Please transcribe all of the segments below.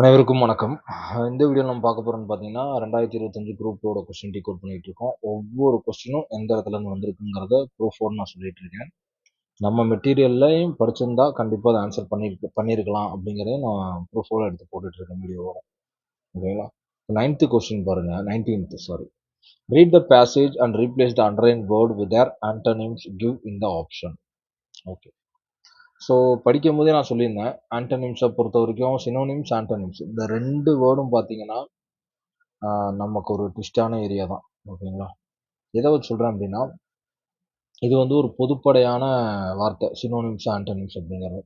அனைவருக்கும் வணக்கம். இந்த வீடியோல நம்ம பார்க்க போறோம்னு பார்த்தீங்கன்னா, 2025 குரூப் 2 கொஸ்டின் டிகோட் பண்ணிட்டு இருக்கோம். ஒவ்வொரு கொஸ்டினும் எந்த இடத்துலருந்து வந்திருக்குங்கிறத ப்ரூஃபோட நான் சொல்லிட்டு இருக்கேன். நம்ம மெட்டீரியல்லயும் படிச்சிருந்தா கண்டிப்பா அத ஆன்சர் பண்ணியிருக்கலாம் அப்படிங்கிறதையும் நான் ப்ரூஃபோட எடுத்து போட்டுட்டு இருக்கேன் வீடியோவோட. ஓகேங்களா? 9th கொஸ்டின் பாருங்க. 19th sorry. Read the passage and replace the underlined word with their antonyms give in the option. Okay. So படிக்கும்போதே நான் சொல்லியிருந்தேன். ஆன்டோனிம்ஸை பொறுத்தவரைக்கும் சினோனிம்ஸ், ஆன்டோனிம்ஸ் இந்த 2 வேர்டும் பார்த்தீங்கன்னா, நமக்கு ஒரு ட்விஸ்டான ஏரியா தான். ஓகேங்களா? எத வச்சு சொல்றேன் அப்டின்னா, இது வந்து ஒரு பொதுப்படையான வார்த்தை. சினோனிம்ஸ், ஆன்டோனிம்ஸ் அப்படிங்கிறது.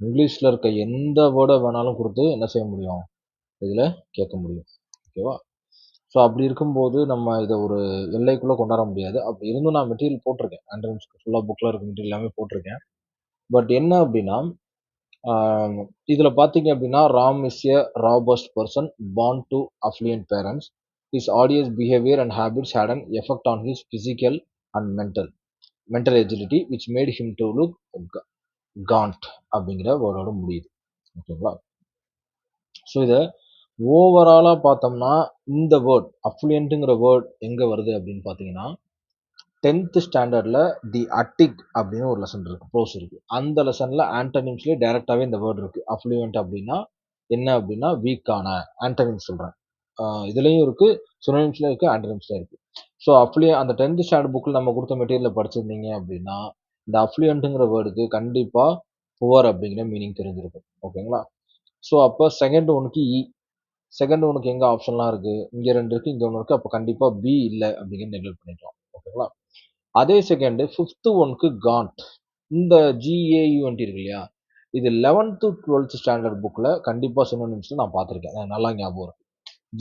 இங்கிலீஷ்ல இருக்க எந்த வேர்ட வேணாலும் குடுத்து என்ன செய்ய முடியும்? இதுல கேட்க முடியும். ஓகேவா? ஸோ அப்படி இருக்கும்போது நம்ம இத ஒரு எல்லைக்குள்ள கொண்டு வர முடியாது. அப்படி இருந்தும் நான் மெட்டீரியல் போட்டிருக்கேன். ஆன்டோனிம்ஸ்க்கு ஃபுல்லா புக்ல இருக்க மெட்டீரியல் எல்லாமே போட்டிருக்கேன். பட் என்ன அப்டின்னா, ஆ இதுல பார்த்தீங்க அப்டின்னா, Ram is a robust person born to affluent parents. His odious behaviour and habits had an effect on his physical and mental agility which made him to look gaunt அப்படிங்கிற வேர்டோட முடியுது. ஓகேங்களா? ஸோ இத ஓவராலா பார்த்தோம்னா, இந்த வேர்ட் அஃப்ளூயன்ட்ங்கிற வேர்ட் எங்க வருது அப்படின்னு பார்த்தீங்கன்னா, 10th ஸ்டாண்டர்ட்ல தி அட்டிக் அப்படின்னு ஒரு லெசன் இருக்கு. ப்ரோஸ் இருக்கு. அந்த லெசன்ல ஆன்டோனிம்ஸ்லயே டைரக்ட்டாவே இந்த வேர்ட் இருக்கு. அஃப்ளூயன்ட் அப்படின்னா என்ன அப்படின்னா வீக்கான ஆன்டோனிம்ஸ் சொல்றேன். இதுலயும் இருக்கு, சினோனிம்ஸ்லயும் இருக்கு, ஆன்டோனிம்ஸ்லயும் இருக்கு. ஸோ அந்த 10th ஸ்டாண்டர்ட் புக்ல நம்ம குடுத்த மெட்டீரியல படிச்சிருந்தீங்க அப்படின்னா, இந்த அஃப்ளூயன்ட்ங்கிற வேர்டுக்கு கண்டிப்பா புவர் அப்படிங்கிற மீனிங் தெரிஞ்சிருக்கும். ஓகேங்களா? ஸோ அப்ப செகண்ட் ஒன்னுக்கு செகண்ட் ஒன்னுக்கு எங்க ஆப்ஷன்லாம் இருக்கு? இங்க 2 இருக்கு, இங்க 1 இருக்கு. அப்ப கண்டிப்பா பி இல்ல அப்படிங்கிறத நெக்லெக்ட் பண்ணிக்கலாம். ஓகேங்களா? அதே செகண்ட் 5th ஒன்க்கு காண்ட். இந்த GAUNT இருக்கு இல்லையா? இது 11th, 12th ஸ்டாண்டர்ட் புக்ல கண்டிப்பா சினோனிம்ஸ்ல நான் பார்த்திருக்கேன். எனக்கு நல்லா ஞாபகம் இருக்கு.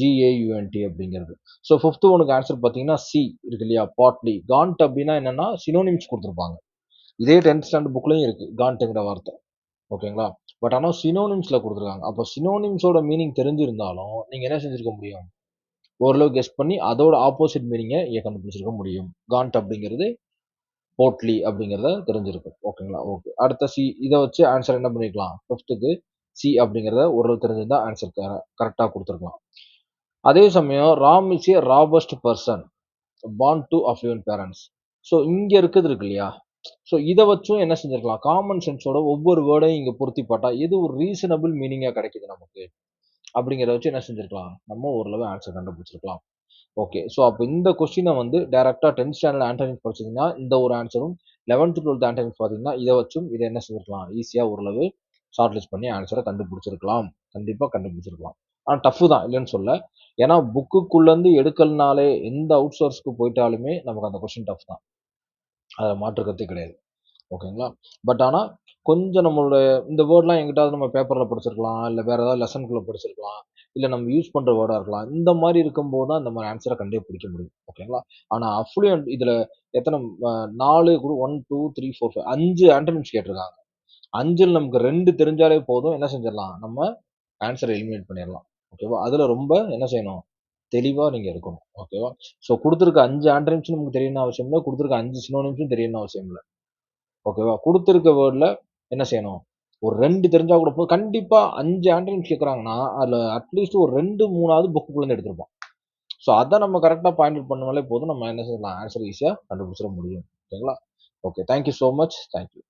GAUNT அப்படிங்கிறது. ஸோ 5th ஒன்னுக்கு ஆன்சர் பார்த்தீங்கன்னா, சி இருக்கு இல்லையா? பார்ட்லி. காண்ட் அப்படின்னா என்னன்னா, சினோனிம்ஸ் குடுத்திருப்பாங்க. இதே 10th ஸ்டாண்டர்ட் புக்லயும் இருக்கு. காண்ட்ங்கிற வார்த்தை. ஓகேங்களா? பட் ஆனா சினோனிம்ஸ்ல குடுத்திருக்காங்க. அப்ப சினோனிம்ஸோட மீனிங் தெரிஞ்சிருந்தாலும், நீங்க என்ன செஞ்சிருக்க முடியும்? ஓரளவு கெஸ் பண்ணி அதோட ஆப்போசிட் மீனிங்க இங்க கண்டுபிடிச்சிருக்க முடியும். காண்ட் அப்படிங்கிறது போட்லி அப்படிங்கிறத தெரிஞ்சிருக்கும். ஓகேங்களா? ஓகே. அடுத்த சி இத வச்சு ஆன்சர் என்ன பண்ணிக்கலாம்? 5த்துக்கு சி அப்படிங்கிறத ஓரளவு தெரிஞ்சிருந்தா ஆன்சர் கரெக்ட்டா குடுத்துருக்கலாம். அதே சமயம் Ram is a robust person born to affluent parents. So இங்க இருக்குது இருக்கு இல்லையா? ஸோ இத வச்சும் என்ன செஞ்சிருக்கலாம்? காமன் சென்ஸோட ஒவ்வொரு வேர்டையும் இங்க பொருத்தி பார்த்தா, எது ஒரு ரீசனபிள் மீனிங்கா கிடைக்குது நமக்கு? அப்படிங்கிறத வச்சு என்ன செஞ்சிருக்கலாம்? நம்ம ஓரளவு ஆன்சர் கண்டுபிடிச்சிருக்கலாம். ஓகே. ஸோ அப்ப இந்த கொஸ்டின வந்து டைரக்ட்டா 10th ஸ்டாண்டர்ட் ஆன்டோனிம்ஸ் படிச்சீங்கன்னா, இந்த ஒரு ஆன்சரும் 11th, 12th ஆன்டோனிம்ஸ் பார்த்தீங்கன்னா, இத வச்சும் இத என்ன செஞ்சிருக்கலாம்? ஈஸியா ஓரளவு ஷார்ட் லிஸ்ட் பண்ணி ஆன்சர கண்டுபிடிச்சிருக்கலாம். கண்டிப்பா கண்டுபிடிச்சிருக்கலாம். ஆனா டஃப் தான் இல்லன்னு சொல்லல. ஏன்னா புக்குக்குள்ளருந்து எடுக்கலனாலே எந்த அவுட் சோர்ஸ்க்கு போயிட்டாலுமே நமக்கு அந்த கொஸ்டின் டஃப் தான். அதுல மாற்று கருத்தே கிடையாது. ஓகேங்களா? பட் ஆனா, கொஞ்சம் நம்மளுடைய இந்த வேர்ட்லாம் எங்கிட்டாவது நம்ம பேப்பர்ல படிச்சிருக்கலாம். இல்ல வேற ஏதாவது லெசன்குள்ள படிச்சிருக்கலாம். இல்ல நம்ம யூஸ் பண்ற வேர்டா இருக்கலாம். இந்த மாரி இருக்கும்போது தான் இந்த மாரி ஆன்ஸர கண்டுபிடிக்க முடியும். ஓகேங்களா? ஆனா அஃப்ளூயன்ட் இதுல எத்தன 4 1, 2, 3, 4, 5 ஆன்டோனிம்ஸ் கேட்டிருக்காங்க. 5ல் நமக்கு 2 தெரிஞ்சாலே போதும். என்ன செஞ்சிடலாம்? நம்ம ஆன்ஸர எலிமினேட் பண்ணிறலாம். ஓகேவா? அதுல ரொம்ப என்ன செய்யணும்? தெளிவா நீங்க இருக்கணும். ஓகேவா? ஸோ குடுத்திருக்க 5 ஆன்டோனிம்ஸும் நமக்கு தெரியணும்னு அவசியம் இல்ல. குடுத்திருக்க 5 சினோனிம்ஸும் தெரியணும்னு அவசியம் இல்ல. ஓகேவா? குடுத்திருக்க வேர்ட்ல என்ன செய்யணும்? ஒரு 2 தெரிஞ்சா கூட போதும். கண்டிப்பா 5 ஆன்டோனிம்ஸ் கேட்கறாங்கன்னா, அதுல அட்லீஸ்ட் ஒரு 2, 3வது புக்குக்குள்ளருந்து எடுத்திருப்பான். ஸோ அத நம்ம கரெக்ட்டா பாயிண்ட் அவுட் பண்ணாலே போதும். நம்ம என்ன செய்யலாம்? ஆன்ஸர் ஈஸியா கண்டுபிடிச்சிட முடியும். ஓகேங்களா? Okay. Thank you so much. Thank you.